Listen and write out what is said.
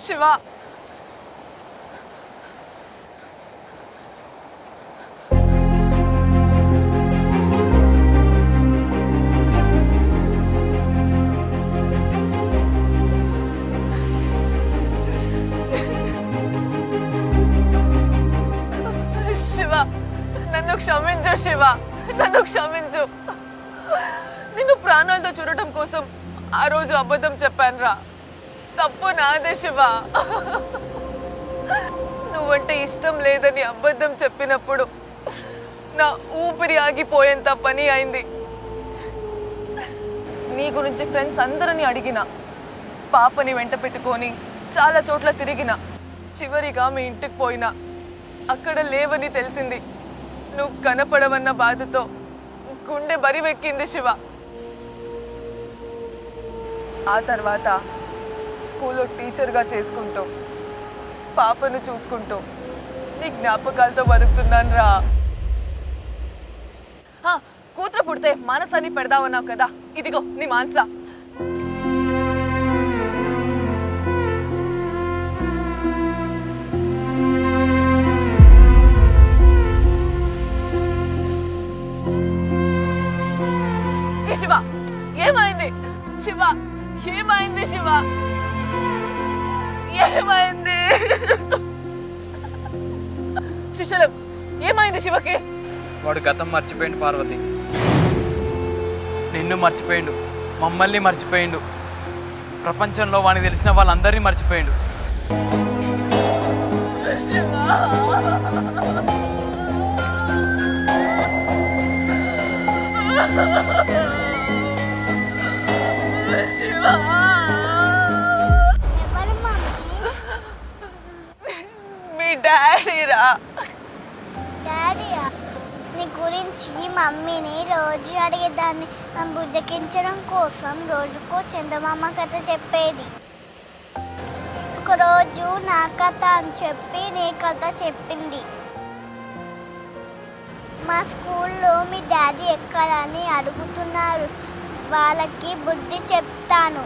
శివ శివ నన్ను క్షమించు శివ నన్ను క్షమించు నిన్ను ప్రాణాలతో చూడటం కోసం ఆ రోజు అబద్ధం చెప్పాను రా తప్పు నాదే శివ నువ్వంటే ఇష్టం లేదని అబద్ధం చెప్పినప్పుడు నా ఊపిరి ఆగిపోయేంత పని అయింది నీ గురించి ఫ్రెండ్స్ అందరినీ అడిగిన పాపని వెంట పెట్టుకొని చాలా చోట్ల తిరిగిన చివరిగా మీ ఇంటికి పోయినా అక్కడ లేవని తెలిసింది నువ్వు కనపడవన్న బాధతో గుండె బరివెక్కింది శివ ఆ తర్వాత స్కూల్లో టీచర్గా చేసుకుంటూ పాపను చూసుకుంటూ నీ జ్ఞాపకాలతో బతుకుతున్నాను రా కూతురు పుడితే మానసాన్ని పెడదామన్నావు కదా ఇదిగో నీ మానస శివ ఏమైంది శివ ఏమైంది శివ ఏమైంది శిశలం ఏమైంది శివకి వాడు గతం మర్చిపోయిండు పార్వతి నిన్ను మర్చిపోయిండు మమ్మల్ని మర్చిపోయిండు ప్రపంచంలో వానికి తెలిసిన వాళ్ళందరినీ మర్చిపోయిండు మీ డాడీరా డాడీయా నీ గురించి మమ్మీని రోజు అడిగేదాన్ని నన్ను బుజ్జగించడం కోసం రోజుకో చందమామ కథ చెప్పేది ఒకరోజు నా కథ అని చెప్పి నీ కథ చెప్పింది మా స్కూల్లో మీ డాడీ ఎక్కడని అడుగుతున్నారు వాళ్ళకి బుద్ధి చెప్తాను